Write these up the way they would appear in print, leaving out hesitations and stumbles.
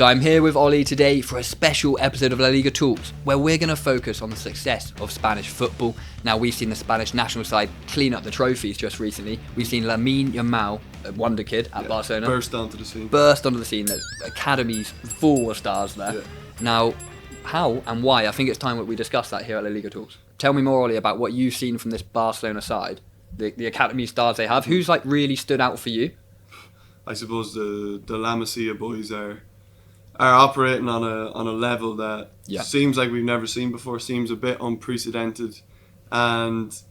So I'm here with Ollie today for a special episode of La Liga Talks, where we're going to focus on the success of Spanish football. Now, we've seen the Spanish national side clean up the trophies just recently. We've seen Lamine Yamal, a wonder kid at Barcelona, burst onto the scene. The academy's full of stars there. Yeah. Now, how and why? I think it's time that we discuss that here at La Liga Talks. Tell me more, Ollie, about what you've seen from this Barcelona side, the academy stars they have. Who's really stood out for you? I suppose the La Masia boys are operating on a level that seems like we've never seen before, seems a bit unprecedented, and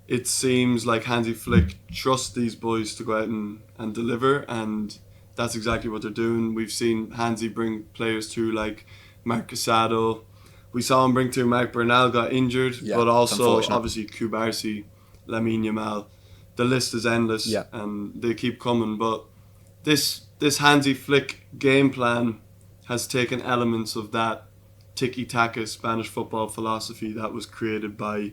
it seems like Hansi Flick trusts these boys to go out and deliver, and that's exactly what they're doing. We've seen Hansi bring players through like Marc Casado. We saw him bring through Marc Bernal, got injured, but also obviously Cubarsí, Lamine Yamal. The list is endless, and they keep coming. But this Hansi Flick game plan has taken elements of that tiki-taka Spanish football philosophy that was created by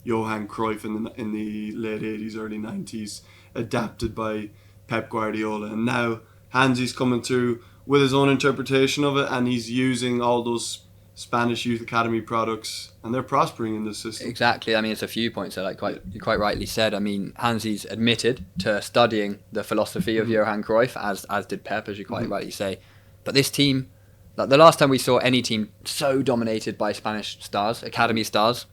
Johan Cruyff in the late 80s, early 90s, adapted by Pep Guardiola. And now Hansi's coming through with his own interpretation of it, and he's using all those Spanish Youth Academy products, and they're prospering in this system. Exactly. I mean, it's a few points that you quite rightly said. I mean, Hansi's admitted to studying the philosophy of Johan Cruyff, as did Pep, as you quite rightly say. But this team, the last time we saw any team so dominated by Spanish stars, academy stars,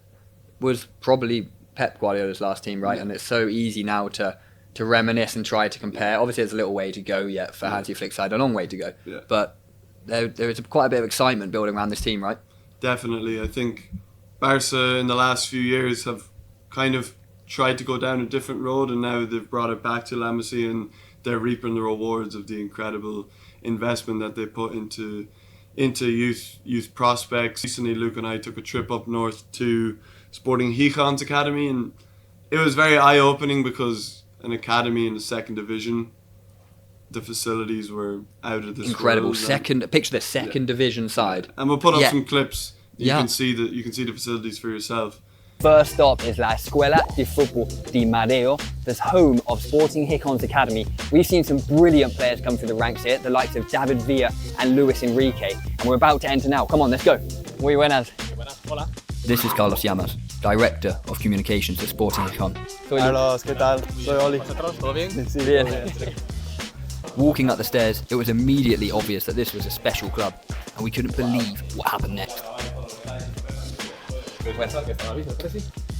was probably Pep Guardiola's last team, right? Yeah. And it's so easy now to reminisce and try to compare. Obviously, there's a little way to go yet for Hansi Flick's side, a long way to go. Yeah. But there is quite a bit of excitement building around this team, right? Definitely. I think Barca in the last few years have kind of tried to go down a different road, and now they've brought it back to La Masia, and they're reaping the rewards of the incredible investment that they put into youth prospects. Recently, Luke and I took a trip up north to Sporting Gijon's academy, and it was very eye-opening because an academy in the second division, the facilities were out of this incredible world. Picture the second division side, and we'll put up some clips. You can see the facilities for yourself. First stop is La Escuela de Fútbol de Mareo, the home of Sporting Gijon's academy. We've seen some brilliant players come through the ranks here, the likes of David Villa and Luis Enrique, and we're about to enter now. Come on, let's go. Muy buenas. Hola. This is Carlos Llamas, Director of Communications at Sporting Gijon. Carlos, ¿qué tal? Soy Ollie. ¿Todo bien? Sí, bien. Walking up the stairs, it was immediately obvious that this was a special club, and we couldn't believe what happened next.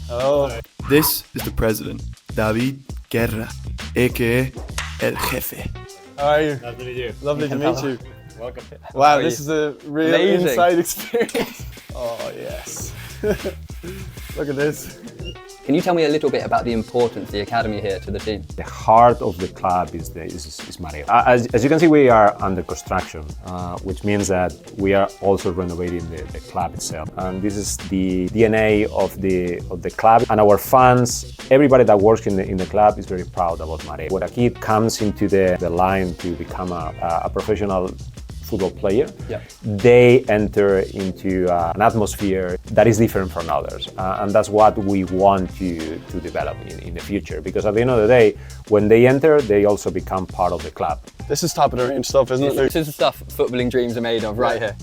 Oh. This is the president, David Guerra, aka El Jefe. How are you? Nice to meet you. Lovely to meet you. Welcome. Wow, this is a real Amazing. inside experience. Oh yes. Look at this. Can you tell me a little bit about the importance of the academy here to the team? The heart of the club is Mareo. As you can see, we are under construction, which means that we are also renovating the club itself. And this is the DNA of the club. And our fans, everybody that works in the club is very proud about Mareo. When a kid comes into the line to become a professional football player, they enter into an atmosphere that is different from others, and that's what we want to develop in the future, because at the end of the day, when they enter, they also become part of the club. This is top of the range stuff, isn't it, Luke? This is the stuff footballing dreams are made of right here.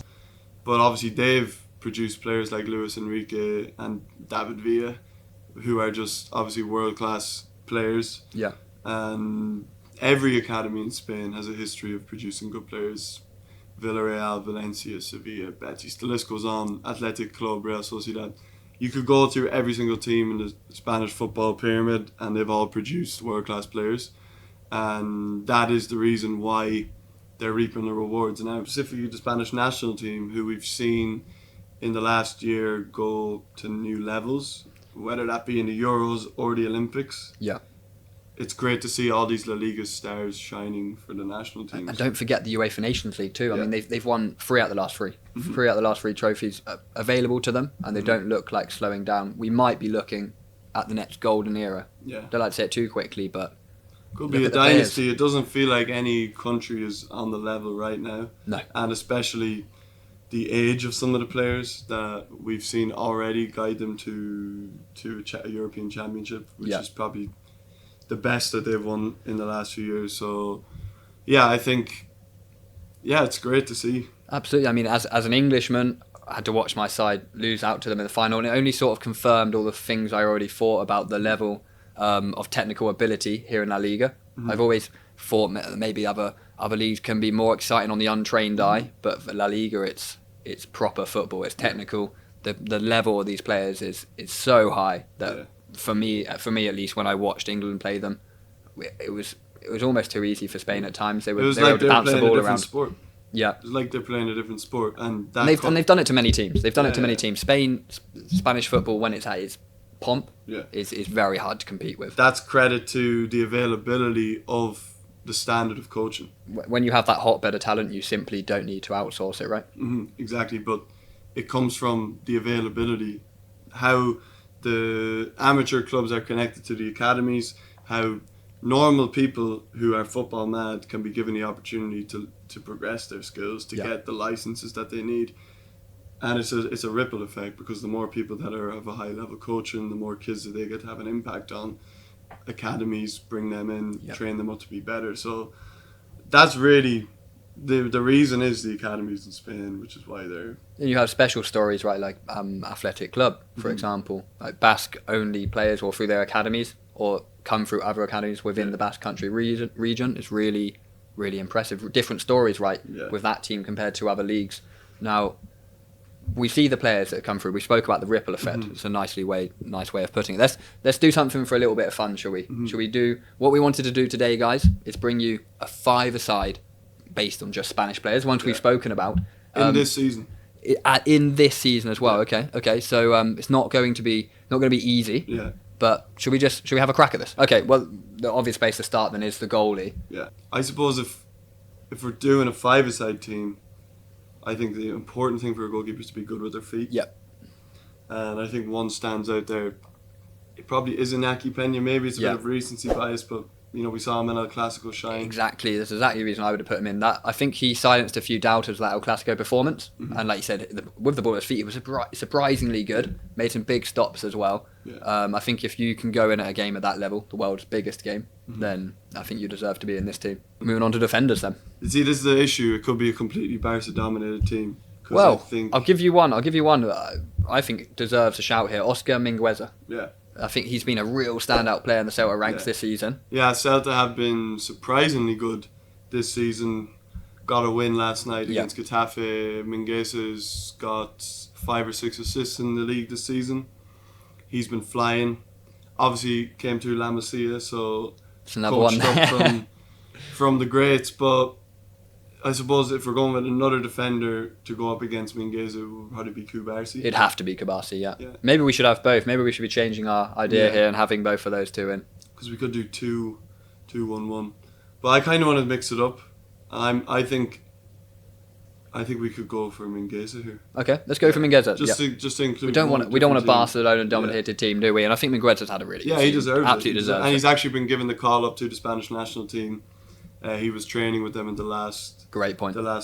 But obviously they've produced players like Luis Enrique and David Villa, who are just obviously world-class players. Yeah. And every academy in Spain has a history of producing good players. Villarreal, Valencia, Sevilla, Betis, the list goes on, Athletic Club, Real Sociedad. You could go through every single team in the Spanish football pyramid and they've all produced world-class players. And that is the reason why they're reaping the rewards. And now specifically the Spanish national team, who we've seen in the last year go to new levels, whether that be in the Euros or the Olympics. Yeah. It's great to see all these La Liga stars shining for the national teams. And don't forget the UEFA Nations League too. I mean, they've won 3 out of the last 3. 3 out of the last 3 trophies available to them, and they don't look like slowing down. We might be looking at the next golden era. Yeah. Don't like to say it too quickly, but could be a dynasty. It doesn't feel like any country is on the level right now. No. And especially the age of some of the players that we've seen already guide them to a European Championship, which is probably the best that they've won in the last few years. So, yeah, I think, it's great to see. Absolutely. I mean, as an Englishman, I had to watch my side lose out to them in the final, and it only sort of confirmed all the things I already thought about the level of technical ability here in La Liga. I've always thought maybe other leagues can be more exciting on the untrained eye, but for La Liga, it's proper football. It's technical. The level of these players is so high that for me at least, when I watched England play them, it was almost too easy for Spain at times. They were able to bounce the ball around. Sport. Yeah, it's like they're playing a different sport, and they've done it to many teams. They've done it to many teams. Spanish football, when it's at its pomp, is very hard to compete with. That's credit to the availability of the standard of coaching. When you have that hotbed of talent, you simply don't need to outsource it, right? Exactly, but it comes from the availability, how the amateur clubs are connected to the academies, how normal people who are football mad can be given the opportunity to progress their skills, to get the licenses that they need. And it's a ripple effect, because the more people that are of a high level coaching, the more kids that they get to have an impact on. Academies bring them in, train them up to be better. So that's really the reason is the academies in Spain, which is why they're... And you have special stories, right, like Athletic Club, for example, like Basque only players or through their academies or come through other academies within the Basque Country region. It's really, really impressive. Different stories, right, with that team compared to other leagues. Now, we see the players that come through. We spoke about the ripple effect. It's a nice way of putting it. Let's do something for a little bit of fun, shall we? Shall we do what we wanted to do today, guys? Is bring you a five-a-side based on just Spanish players, ones we've spoken about in this season. In this season as well. Okay. So it's not going to be easy. Yeah. But should we have a crack at this? Okay. Well, the obvious place to start then is the goalie. Yeah. I suppose if we're doing a five-a-side team, I think the important thing for a goalkeeper is to be good with their feet. Yep. And I think one stands out there. It probably is Iñaki Peña. Maybe it's a bit of recency bias, but we saw him in El Clasico shine. Exactly. That's exactly the reason I would have put him in. That I think he silenced a few doubters of that El Clasico performance. And like you said, with the ball at his feet, he was surprisingly good. Made some big stops as well. Yeah. I think if you can go in at a game at that level, the world's biggest game, then I think you deserve to be in this team. Moving on to defenders then. See, this is the issue. It could be a completely Barca-dominated team. Well, I'll give you one I think deserves a shout here. Oscar Mingueza. Yeah. I think he's been a real standout player in the Celta ranks this season. Yeah, Celta have been surprisingly good this season. Got a win last night against Getafe. Mingueza's got 5 or 6 assists in the league this season. He's been flying. Obviously came to La Masia, so it's another one from the greats. But I suppose if we're going with another defender to go up against Mingueza, it would probably be Kubarsi. It'd have to be Kubarsi, yeah. Maybe we should have both. Maybe we should be changing our idea here and having both of those two in. Because we could do 2-1-1. But I kind of want to mix it up. I think we could go for Mingueza here. Okay, let's go for Mingueza. Just to include. We don't want a Barcelona-dominated team, do we? And I think Mingueza's had a really good season. He deserves it. Absolutely deserves it. And he's actually been given the call up to the Spanish national team. He was training with them in the last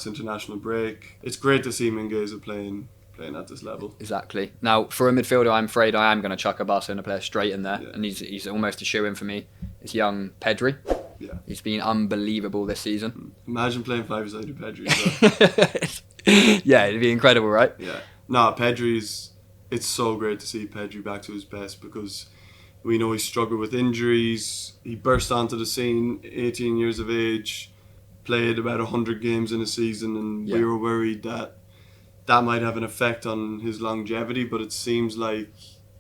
international break. It's great to see Mingueza playing at this level. Exactly. Now, for a midfielder, I'm afraid I am going to chuck a Barcelona player straight in there, and he's almost a shoe-in for me. It's young Pedri. Yeah. He's been unbelievable this season. Imagine playing 5-a-side with Pedri as well. Yeah, it'd be incredible, right? Yeah. No, it's so great to see Pedri back to his best, because we know he struggled with injuries. He burst onto the scene, 18 years of age, played about 100 games in a season, and we were worried that might have an effect on his longevity, but it seems like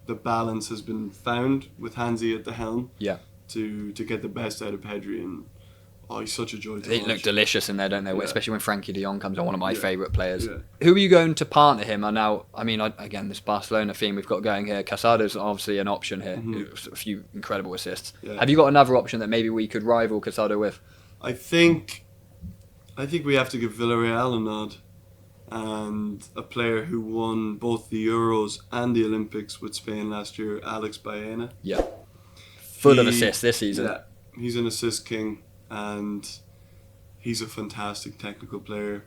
the balance has been found with Hansi at the helm to get the best out of Pedri, and he's such a joy to watch. They look delicious in there, don't they? Especially when Frankie de Jong comes on, one of my favourite players. Yeah. Who are you going to partner him? And now, again, this Barcelona theme we've got going here. Casado's obviously an option here. A few incredible assists. Yeah. Have you got another option that maybe we could rival Casado with? I think we have to give Villarreal a nod, and a player who won both the Euros and the Olympics with Spain last year, Alex Baena. Yeah. Full of assists this season. Yeah, he's an assist king, and he's a fantastic technical player.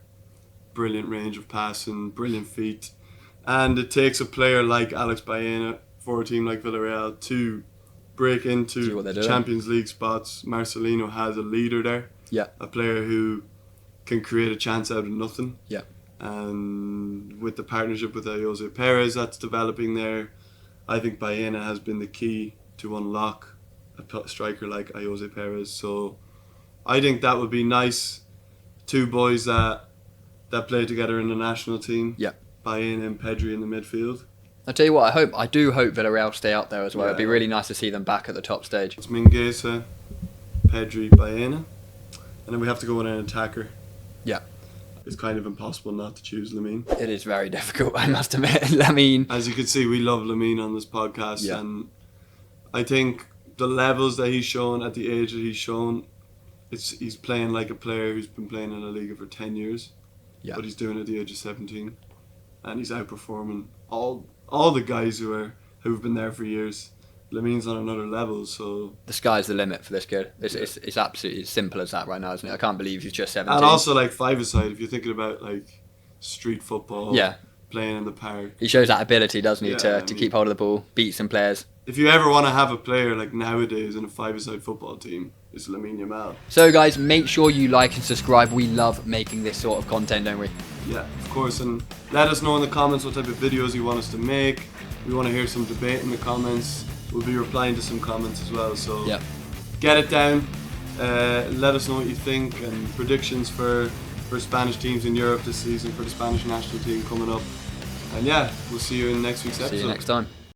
Brilliant range of passing, brilliant feet. And it takes a player like Alex Baena for a team like Villarreal to break into Champions League spots. Marcelino has a leader there. Yeah. A player who can create a chance out of nothing. Yeah. and with the partnership with Jose Perez that's developing there, I think Baena has been the key to unlock a striker like Jose Perez. So I think that would be nice. Two boys that play together in the national team. Yeah. Baena and Pedri in the midfield. I'll tell you what, I do hope Villarreal stay up there as well. Yeah. It'd be really nice to see them back at the top stage. It's Mingueza, Pedri, Baena, and then we have to go with an attacker. Yeah. It's kind of impossible not to choose Lamine. It is very difficult, I must admit. Lamine. As you can see, we love Lamine on this podcast, Yeah. and I think the levels that he's shown at the age that he's shown, he's playing like a player who's been playing in La Liga for 10 years, Yeah. but he's doing it at the age of 17, and he's outperforming all the guys who've been there for years. Lamine's on another level, so... The sky's the limit for this kid. It's absolutely as simple as that right now, isn't it? I can't believe he's just 17. And also, like, five-a-side, if you're thinking about, like, street football, Yeah. playing in the park. He shows that ability, doesn't he, Yeah, to I mean- keep hold of the ball, beat some players. If you ever want to have a player, like, nowadays in a five-a-side football team, it's Lamine Yamal. So guys, make sure you like and subscribe. We love making this sort of content, don't we? Yeah, of course, and let us know in the comments what type of videos you want us to make. We want to hear some debate in the comments. We'll be replying to some comments as well, so Yeah. get it down. Let us know what you think and predictions for Spanish teams in Europe this season, for the Spanish national team coming up. And yeah, we'll see you in next week's episode. See you next time.